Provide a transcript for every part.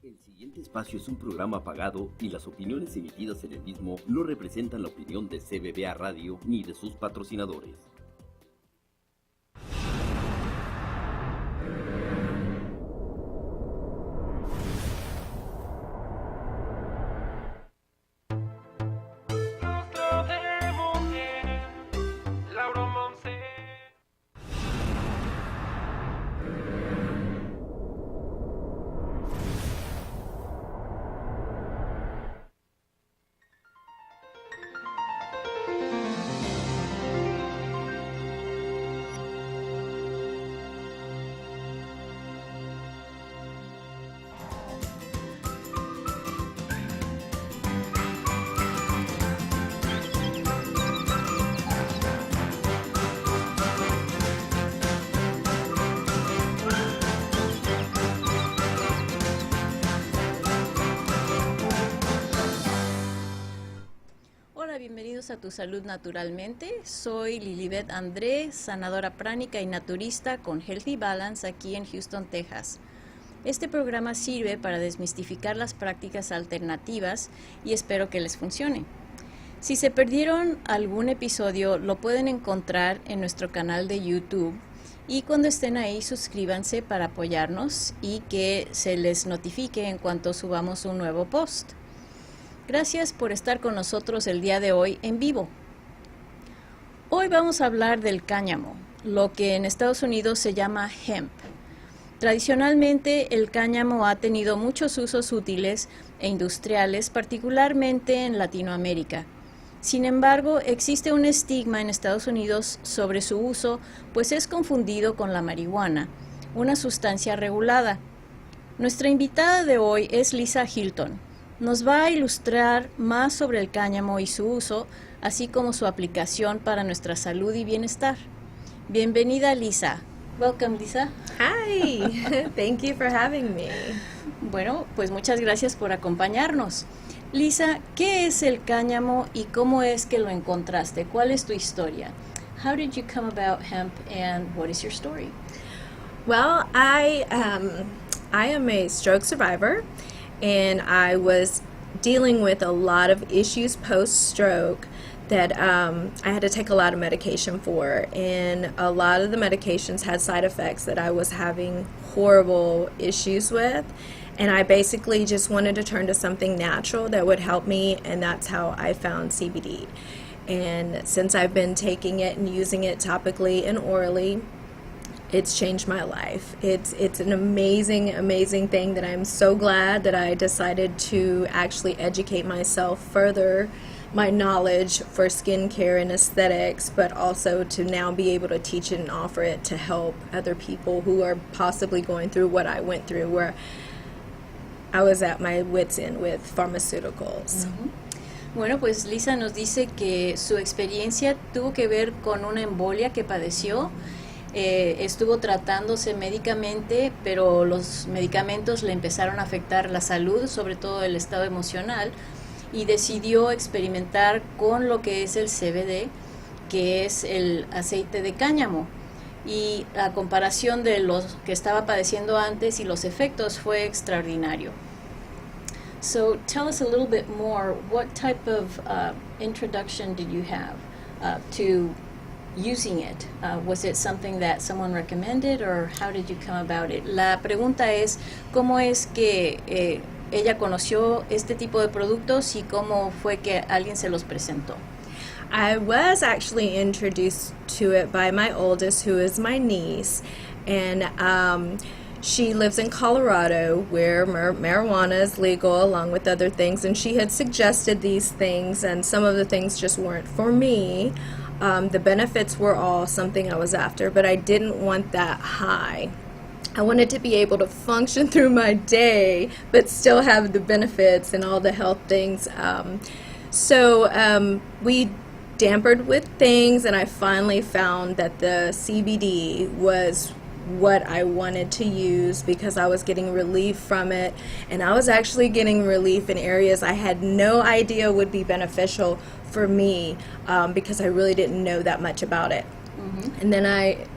El siguiente espacio es un programa pagado y las opiniones emitidas en el mismo no representan la opinión de CBBA Radio ni de sus patrocinadores. Bienvenidos a Tu Salud Naturalmente. Soy Lilibeth Andre, sanadora pránica y naturista con Healthy Balance aquí en Houston, Texas. Este programa sirve para desmistificar las prácticas alternativas y espero que les funcione. Si se perdieron algún episodio, lo pueden encontrar en nuestro canal de YouTube y cuando estén ahí suscríbanse para apoyarnos y que se les notifique en cuanto subamos un nuevo post. Gracias por estar con nosotros el día de hoy en vivo. Hoy vamos a hablar del cáñamo, lo que en Estados Unidos se llama hemp. Tradicionalmente, el cáñamo ha tenido muchos usos útiles e industriales, particularmente en Latinoamérica. Sin embargo, existe un estigma en Estados Unidos sobre su uso, pues es confundido con la marihuana, una sustancia regulada. Nuestra invitada de hoy es Lisa Hilton. Nos va a ilustrar más sobre el cáñamo y su uso, así como su aplicación para nuestra salud y bienestar. Bienvenida, Lisa. Welcome, Lisa. Hi, thank you for having me. Bueno, pues muchas gracias por acompañarnos. Lisa, ¿qué es el cáñamo y cómo es que lo encontraste? ¿Cuál es tu historia? How did you come about hemp and what is your story? Well, I am a stroke survivor. And I was dealing with a lot of issues post-stroke that I had to take a lot of medication for. And a lot of the medications had side effects that I was having horrible issues with. And I basically just wanted to turn to something natural that would help me, and that's how I found CBD. And since I've been taking it and using it topically and orally, it's changed my life. It's an amazing thing that I'm so glad that I decided to actually educate myself further, my knowledge for skincare and aesthetics, but also to now be able to teach it and offer it to help other people who are possibly going through what I went through, where I was at my wit's end with pharmaceuticals. Mm-hmm. Bueno, pues Lisa nos dice que su experiencia tuvo que ver con una embolia que padeció. Estuvo tratándose médicamente, pero los medicamentos le empezaron a afectar la salud, sobre todo el estado emocional, y decidió experimentar con lo que es el CBD, que es el aceite de cáñamo. Y la comparación de los que estaba padeciendo antes y los efectos fue extraordinario. So tell us a little bit more, what type of introduction did you have to using it? Was it something that someone recommended or how did you come about it? La pregunta es, ¿cómo es que ella conoció este tipo de productos y cómo fue que alguien se los presentó? I was actually introduced to it by my oldest, who is my niece, and she lives in Colorado, where marijuana is legal along with other things, and she had suggested these things, and some of the things just weren't for me. The benefits were all something I was after, but I didn't want that high. I wanted to be able to function through my day, but still have the benefits and all the health things. So we dampered with things, and I finally found that the CBD was what I wanted to use because I was getting relief from it, and I was actually getting relief in areas I had no idea would be beneficial for me because I really didn't know that much about it. Mm-hmm. And then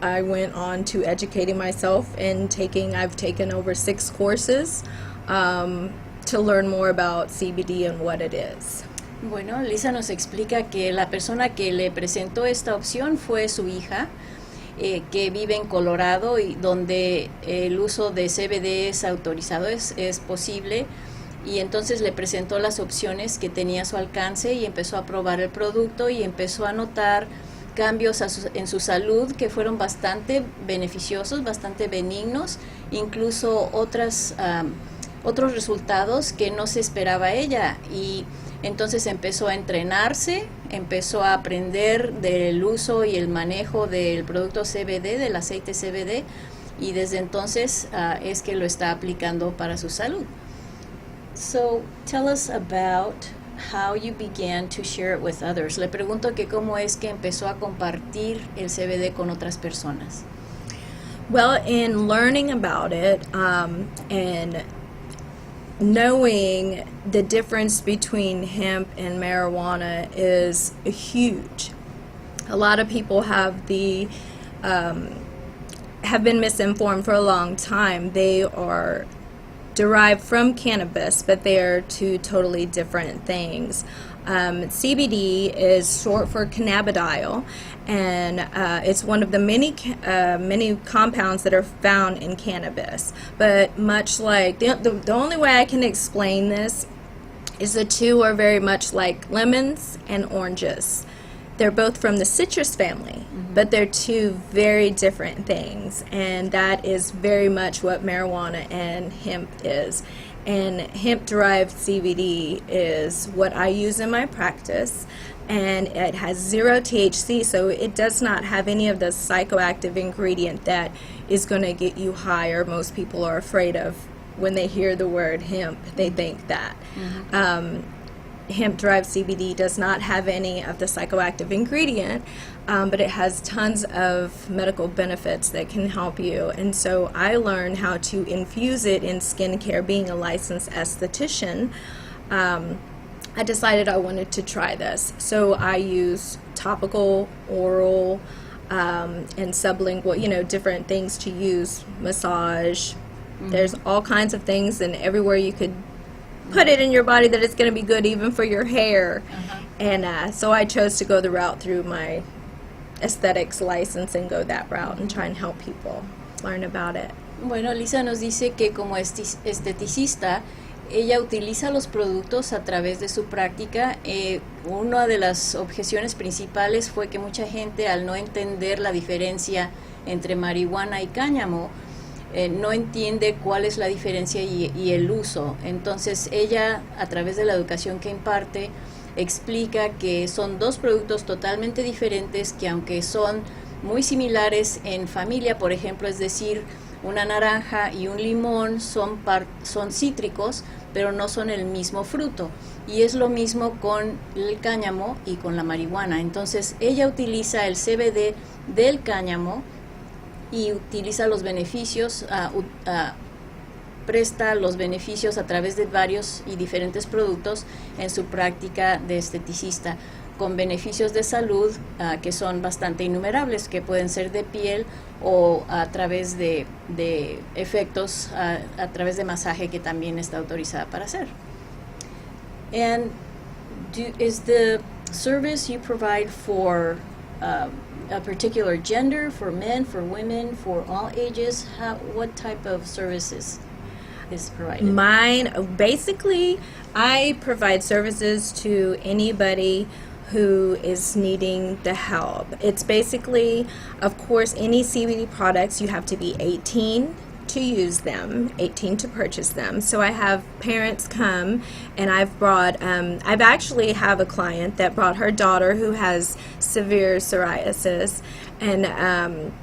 I went on to educating myself and I've taken over 6 courses to learn more about CBD and what it is. Bueno, Lisa nos explica que la persona que le presentó esta opción fue su hija, que vive en Colorado y donde el uso de CBD es autorizado, es posible, y entonces le presentó las opciones que tenía a su alcance y empezó a probar el producto y empezó a notar cambios en su salud que fueron bastante beneficiosos, bastante benignos, incluso otros resultados que no se esperaba ella, y entonces empezó a entrenarse, empezó a aprender del uso y el manejo del producto CBD, del aceite CBD, y desde entonces es que lo está aplicando para su salud. So, tell us about how you began to share it with others. Le pregunto que cómo es que empezó a compartir el CBD con otras personas. Well, in learning about it and knowing the difference between hemp and marijuana is huge. A lot of people have been misinformed for a long time. They are derived from cannabis, but they are two totally different things. CBD is short for cannabidiol, and it's one of the many compounds that are found in cannabis. But much like, the only way I can explain this is the two are very much like lemons and oranges. They're both from the citrus family, but they're two very different things, and that is very much what marijuana and hemp is. And hemp-derived CBD is what I use in my practice, and it has 0 THC, so it does not have any of the psychoactive ingredient that is going to get you high, or most people are afraid of when they hear the word hemp. They think that. Hemp-derived CBD does not have any of the psychoactive ingredient, but it has tons of medical benefits that can help you. And so I learned how to infuse it in skincare. Being a licensed esthetician, I decided I wanted to try this. So I use topical, oral, and sublingual, different things to use, massage. There's all kinds of things, and everywhere you could put it in your body that it's going to be good, even for your hair. And so I chose to go the route through my aesthetics license and go that route and try and help people learn about it. Bueno, Lisa nos dice que como esteticista, ella utiliza los productos a través de su práctica. Una de las objeciones principales fue que mucha gente, al no entender la diferencia entre marihuana y cáñamo, no entiende cuál es la diferencia y el uso. Entonces ella, a través de la educación que imparte, explica que son dos productos totalmente diferentes, que aunque son muy similares en familia, por ejemplo, es decir, una naranja y un limón son cítricos, pero no son el mismo fruto. Y es lo mismo con el cáñamo y con la marihuana. Entonces ella utiliza el CBD del cáñamo y utiliza los beneficios, presta los beneficios a través de varios y diferentes productos en su práctica de esteticista, con beneficios de salud que son bastante innumerables, que pueden ser de piel o a través de efectos, a través de masaje, que también está autorizada para hacer. And is the service you provide for a particular gender, for men, for women, for all ages? What type of services is provided? Mine, basically, I provide services to anybody who is needing the help. It's basically, of course, any CBD products, you have to be 18 to use them, 18 to purchase them. So I have parents come, and I've actually have a client that brought her daughter who has severe psoriasis, and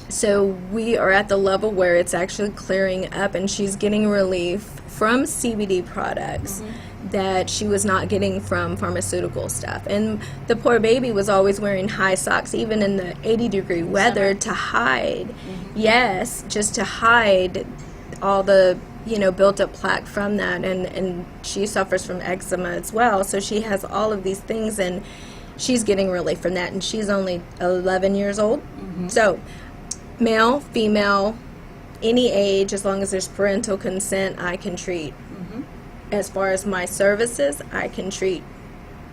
so we are at the level where it's actually clearing up, and she's getting relief from CBD products that she was not getting from pharmaceutical stuff. And the poor baby was always wearing high socks, even in the 80-degree weather, to hide. Yes, just to hide all the built up plaque from that. And she suffers from eczema as well, so she has all of these things, and she's getting relief from that. And she's only 11 years old. So male, female, any age, as long as there's parental consent, I can treat. As far as my services, I can treat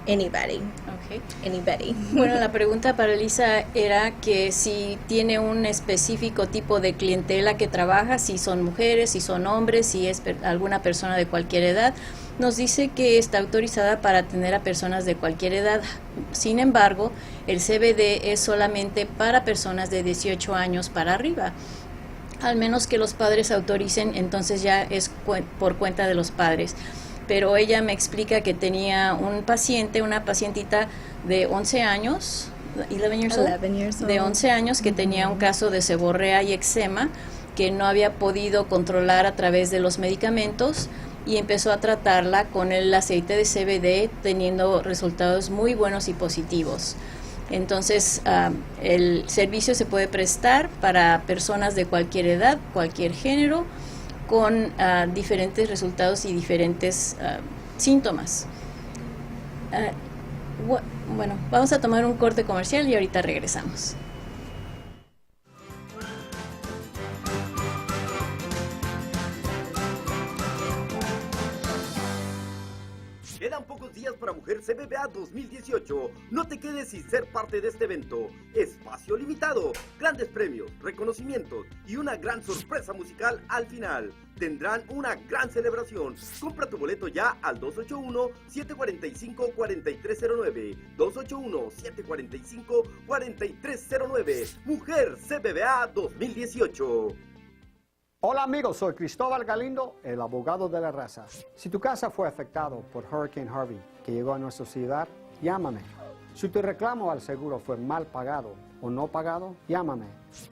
anybody. Okay. Anybody. Bueno, la pregunta para Lisa era que si tiene un específico tipo de clientela que trabaja, si son mujeres, si son hombres, si es alguna persona de cualquier edad. Nos dice que está autorizada para atender a personas de cualquier edad. Sin embargo, el CBD es solamente para personas de 18 años para arriba. Al menos que los padres autoricen, entonces ya es por cuenta de los padres. Pero ella me explica que tenía una pacientita de 11 años, 11 years old, de 11 años, que tenía un caso de seborrea y eczema que no había podido controlar a través de los medicamentos, y empezó a tratarla con el aceite de CBD, teniendo resultados muy buenos y positivos. Entonces, el servicio se puede prestar para personas de cualquier edad, cualquier género, con diferentes resultados y diferentes síntomas. Bueno, vamos a tomar un corte comercial y ahorita regresamos. Quedan pocos días para Mujer CBBA 2018. No te quedes sin ser parte de este evento. Espacio limitado, grandes premios, reconocimientos y una gran sorpresa musical al final. Tendrán una gran celebración. Compra tu boleto ya al 281-745-4309. 281-745-4309. Mujer CBBA 2018. Hola amigos, soy Cristóbal Galindo, el abogado de la raza. Si tu casa fue afectado por Hurricane Harvey, que llegó a nuestra ciudad, llámame. Si tu reclamo al seguro fue mal pagado o no pagado, llámame.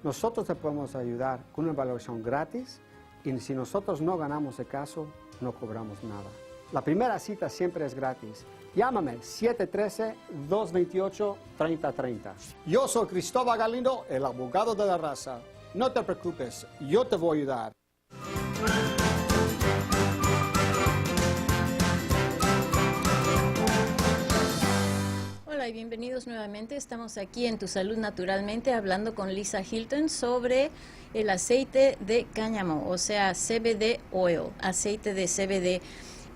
Nosotros te podemos ayudar con una evaluación gratis, y si nosotros no ganamos el caso, no cobramos nada. La primera cita siempre es gratis. Llámame 713-228-3030. Yo soy Cristóbal Galindo, el abogado de la raza. No te preocupes, yo te voy a ayudar. Hola y bienvenidos nuevamente. Estamos aquí en Tu Salud Naturalmente hablando con Lisa Hilton sobre el aceite de cáñamo, o sea, CBD oil, aceite de CBD.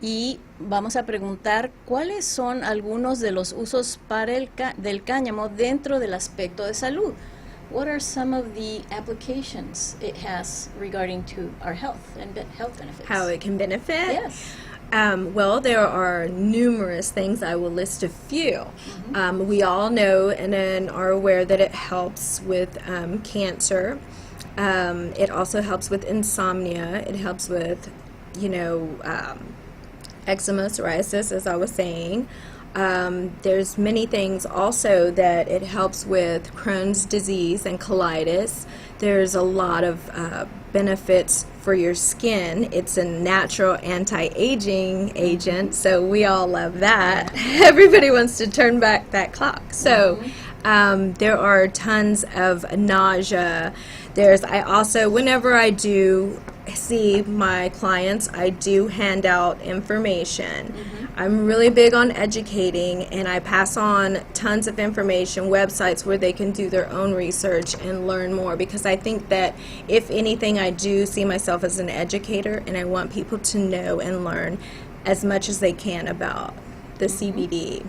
Y vamos a preguntar cuáles son algunos de los usos para del cáñamo dentro del aspecto de salud. What are some of the applications it has regarding to our health and health benefits? How it can benefit? Yes. Well, there are numerous things. I will list a few. We all know and are aware that it helps with cancer. It also helps with insomnia. It helps with, eczema, psoriasis, as I was saying. There's many things also that it helps with Crohn's disease and colitis. There's a lot of benefits for your skin. It's a natural anti-aging agent, so we all love that. Everybody wants to turn back that clock. So there are tons of nausea. Whenever I do see my clients, I do hand out information. I'm really big on educating, and I pass on tons of information, websites where they can do their own research and learn more, because I think that if anything, I do see myself as an educator, and I want people to know and learn as much as they can about the CBD.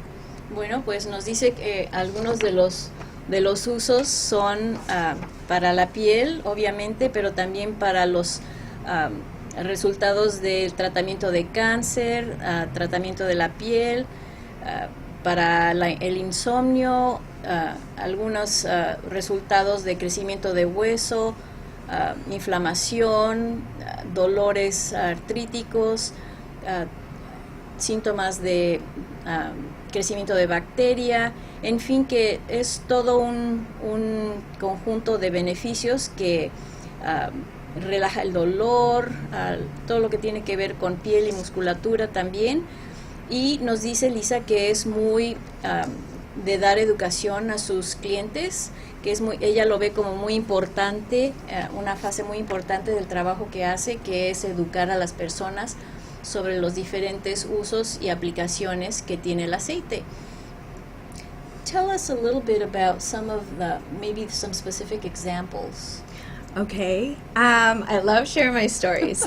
Bueno, pues nos dice que algunos de los usos son para la piel, obviamente, pero también para los resultados del tratamiento de cáncer, tratamiento de la piel, para el insomnio, algunos resultados de crecimiento de hueso, inflamación, dolores artríticos, síntomas de crecimiento de bacteria, en fin, que es todo un conjunto de beneficios que relaja el dolor, todo lo que tiene que ver con piel y musculatura también. Y nos dice Lisa que es muy de dar educación a sus clientes, que ella lo ve como muy importante, una fase muy importante del trabajo que hace, que es educar a las personas sobre los diferentes usos y aplicaciones que tiene el aceite. Tell us a little bit about maybe some specific examples. Okay. I love sharing my stories.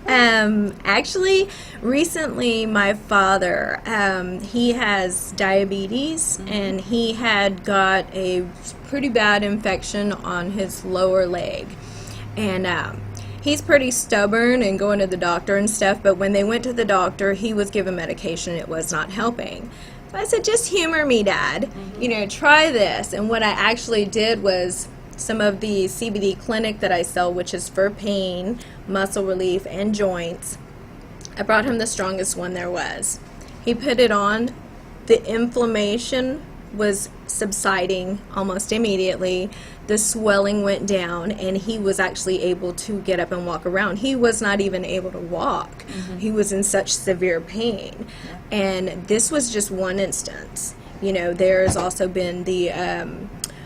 Actually, recently my father, he has diabetes, and he had got a pretty bad infection on his lower leg. And he's pretty stubborn and going to the doctor and stuff, but when they went to the doctor, he was given medication. It was not helping. So I said, just humor me, Dad. You know, try this. And what I actually did was some of the CBD clinic that I sell, which is for pain, muscle relief, and joints. I brought him the strongest one there was. He put it on. The inflammation was subsiding almost immediately. The swelling went down, and he was actually able to get up and walk around. He was not even able to walk. He was in such severe pain. And this was just one instance. You know, there's also been the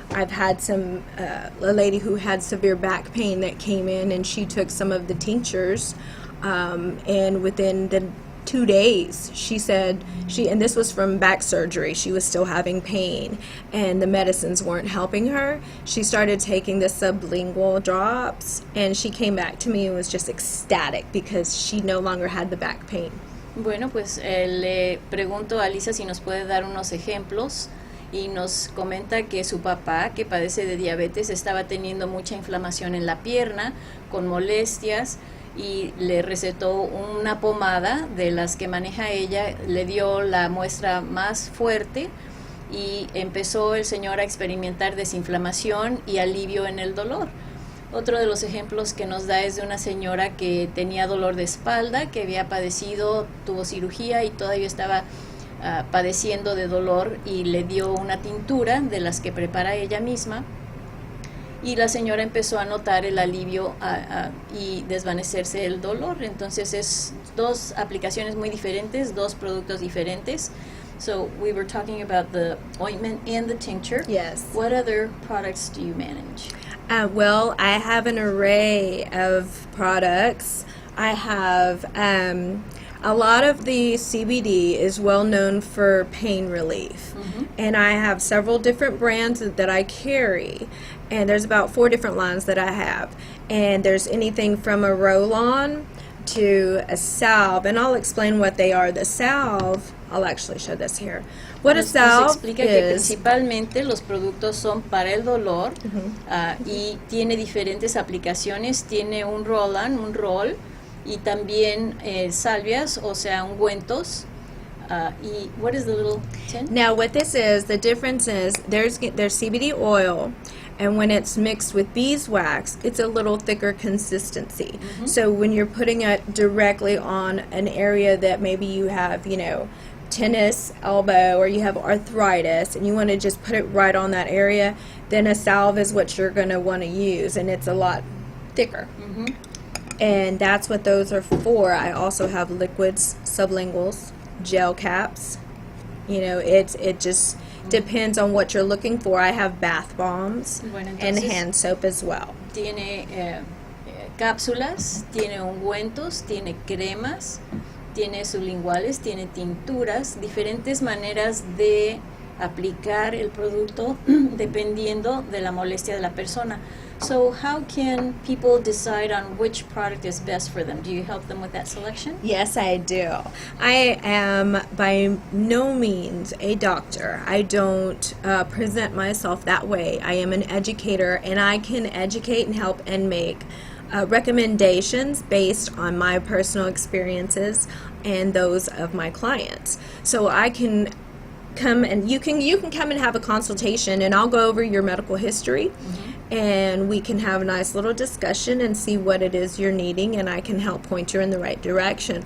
I've had a lady who had severe back pain that came in, and she took some of the tinctures, and within the 2 days, she said, and this was from back surgery, she was still having pain, and the medicines weren't helping her. She started taking the sublingual drops, and she came back to me and was just ecstatic because she no longer had the back pain. Bueno, pues le pregunto a Lisa si nos puede dar unos ejemplos. Y nos comenta que su papá, que padece de diabetes, estaba teniendo mucha inflamación en la pierna, con molestias, y le recetó una pomada de las que maneja ella, le dio la muestra más fuerte y empezó el señor a experimentar desinflamación y alivio en el dolor. Otro de los ejemplos que nos da es de una señora que tenía dolor de espalda, que había padecido, tuvo cirugía y todavía estaba padeciendo de dolor, y le dio una tintura de las que prepara ella misma, y la señora empezó a notar el alivio y desvanecerse el dolor. Entonces es dos aplicaciones muy diferentes, dos productos diferentes. So we were talking about the ointment and the tincture. Yes. What other products do you manage? Well, I have an array of products. I have a lot of the CBD is well known for pain relief, and I have several different brands that I carry, and there's about 4 different lines that I have, and there's anything from a roll-on to a salve, and I'll explain what they are. The salve, I'll actually show this here. What a salve nos explica que is, principalmente los productos son para el dolor, y tiene diferentes aplicaciones. Tiene un roll-on, un roll, y también salvias, o sea, ungüentos. Y what is the little tin? now what this is, the difference is there's CBD oil, and when it's mixed with beeswax, it's a little thicker consistency. So when you're putting it directly on an area that maybe you have, you know, tennis elbow, or you have arthritis, and you want to just put it right on that area, then a salve is what you're going to want to use, and it's a lot thicker. And that's what those are for. I also have liquids, sublinguals, gel caps. You know, it just depends on what you're looking for. I have bath bombs and hand soap as well. Tiene cápsulas, tiene ungüentos, tiene cremas, tiene sublinguales, tiene tinturas, diferentes maneras de aplicar el producto dependiendo de la molestia de la persona. So how can people decide on which product is best for them? Do you help them with that selection? Yes, I do. I am by no means a doctor. I don't present myself that way. I am an educator, and I can educate and help and make recommendations based on my personal experiences and those of my clients. So I can come, and you can come and have a consultation, and I'll go over your medical history, and we can have a nice little discussion and see what it is you're needing, and I can help point you in the right direction.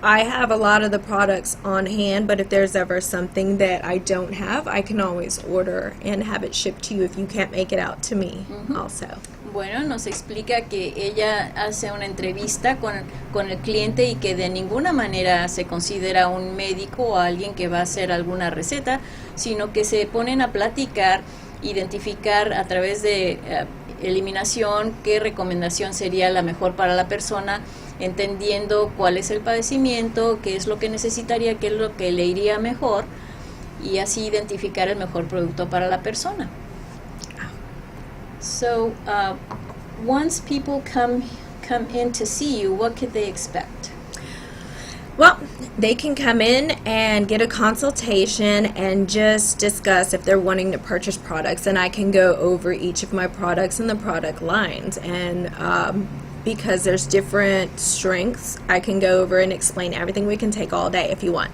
I have a lot of the products on hand, but if there's ever something that I don't have, I can always order and have it shipped to you if you can't make it out to me also. Bueno, nos explica que ella hace una entrevista con el cliente y que de ninguna manera se considera un médico o alguien que va a hacer alguna receta, sino que se ponen a platicar, identificar a través de eliminación qué recomendación sería la mejor para la persona, entendiendo cuál es el padecimiento, qué es lo que necesitaría, qué es lo que le iría mejor, y así identificar el mejor producto para la persona. So once people come in to see you, what could they expect? Well, they can come in and get a consultation and just discuss if they're wanting to purchase products, and I can go over each of my products and the product lines. And because there's different strengths, I can go over and explain everything. We can take all day if you want.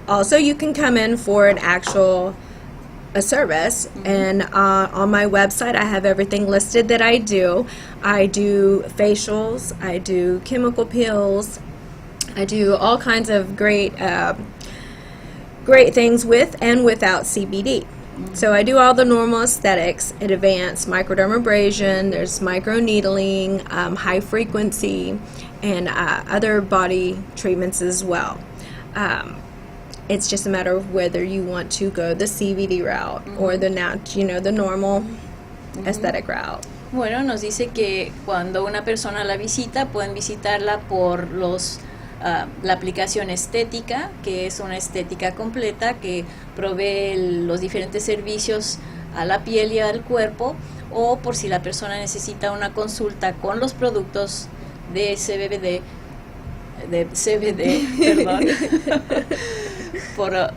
Also, you can come in for a service, and on my website I have everything listed that I do. I do facials, I do chemical peels, I do all kinds of great things with and without CBD. So I do all the normal aesthetics, advanced microdermabrasion, there's microneedling, high frequency, and other body treatments as well. It's just a matter of whether you want to go the CBD route or the normal aesthetic route. Bueno, nos dice que cuando una persona la visita, pueden visitarla por la aplicación estética, que es una estética completa que provee los diferentes servicios a la piel y al cuerpo, o por si la persona necesita una consulta con los productos de CBD, perdón,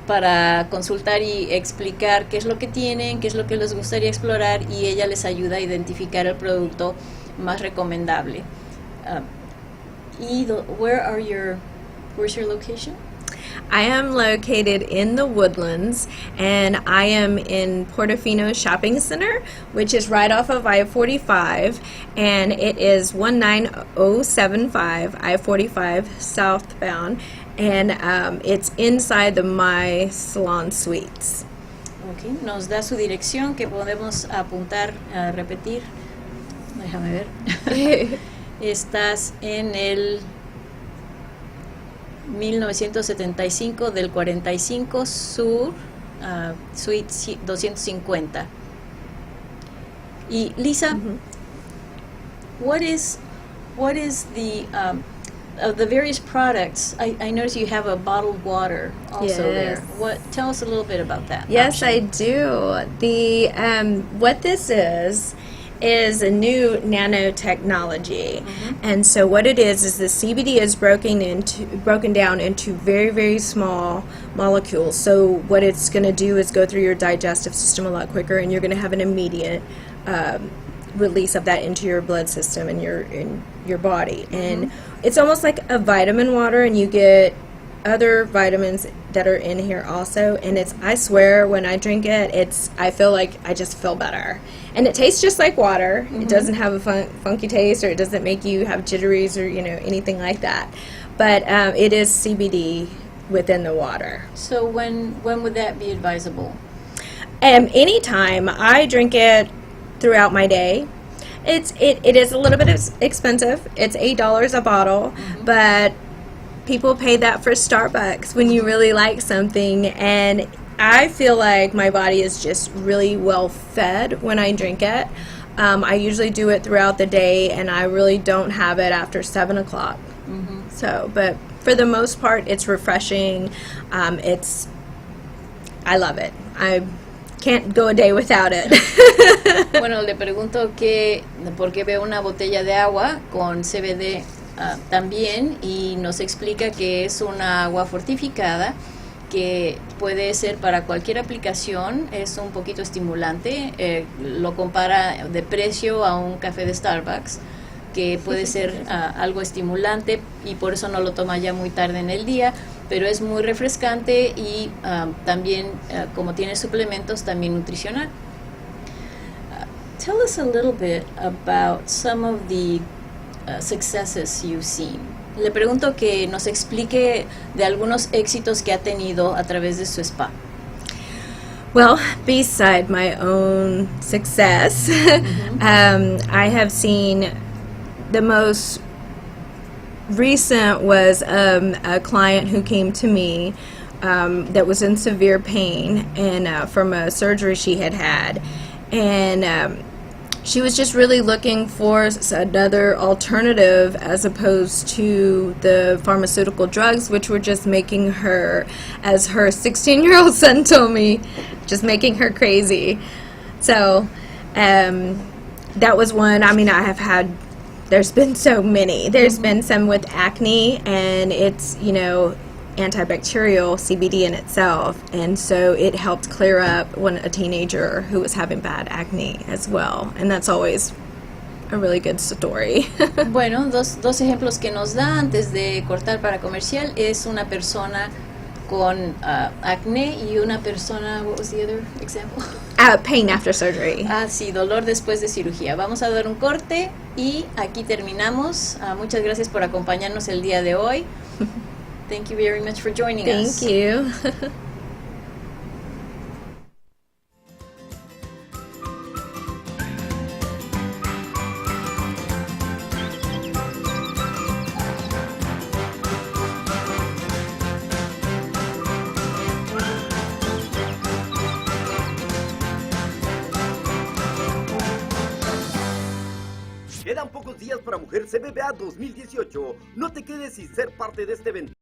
para consultar y explicar qué es lo que tienen, qué es lo que les gustaría explorar, y ella les ayuda a identificar el producto más recomendable. Where's your location? I am located in the Woodlands, and I am in Portofino Shopping Center, which is right off of I-45, and it is 19075 I-45 southbound, and it's inside the My Salon Suites. Okay. Nos da su dirección que podemos apuntar, repetir. Déjame ver. Estás en el 1975 del 45 Sur, Suite 250. Y Lisa, what is the of the various products? I notice you have a bottled water also there. Tell us a little bit about that. Yes, option. I do. The what this is a new nanotechnology, and so what it is the CBD is broken down into very, very small molecules. So what it's going to do is go through your digestive system a lot quicker, and you're going to have an immediate release of that into your blood system and in your body. And it's almost like a vitamin water, and you get other vitamins that are in here also, and I swear when I drink it, I feel like I just feel better, and it tastes just like water. It doesn't have a funky taste, or it doesn't make you have jitteries or anything like that, but it is CBD within the water. So when would that be advisable? Anytime. I drink it throughout my day. It is a little bit expensive. It's $8 a bottle, but people pay that for Starbucks when you really like something, and I feel like my body is just really well fed when I drink it. I usually do it throughout the day, and I really don't have it after 7 o'clock. So, but for the most part, it's refreshing. I love it. I can't go a day without it. Bueno, le pregunto por qué veo una botella de agua con CBD también, y nos explica que es una agua fortificada que puede ser para cualquier aplicación. Es un poquito estimulante, lo compara de precio a un café de Starbucks, que puede ser algo estimulante, y por eso no lo toma ya muy tarde en el día, pero es muy refrescante, y también como tiene suplementos, también nutricional. Tell us a little bit about some of the successes you've seen. Le pregunto que nos explique de algunos éxitos que ha tenido a través de su spa. Well, beside my own success, I have seen the most recent was a client who came to me that was in severe pain and from a surgery she had, and she was just really looking for another alternative as opposed to the pharmaceutical drugs, which were just making her, as her 16-year-old son told me, just making her crazy. So That was one. I mean, I have had, there's been so many. There's been some with acne, and it's, you know, antibacterial CBD in itself, and so it helped clear up a teenager who was having bad acne as well, and that's always a really good story. Bueno, dos ejemplos que nos da antes de cortar para comercial es una persona con acné y una persona, what was the other example? Pain after surgery. Sí, dolor después de cirugía. Vamos a dar un corte y aquí terminamos. Muchas gracias por acompañarnos el día de hoy. Thank you very much for joining us. Thank you. Quedan pocos días para Mujer CBBA 2018. No te quedes sin ser parte de este evento.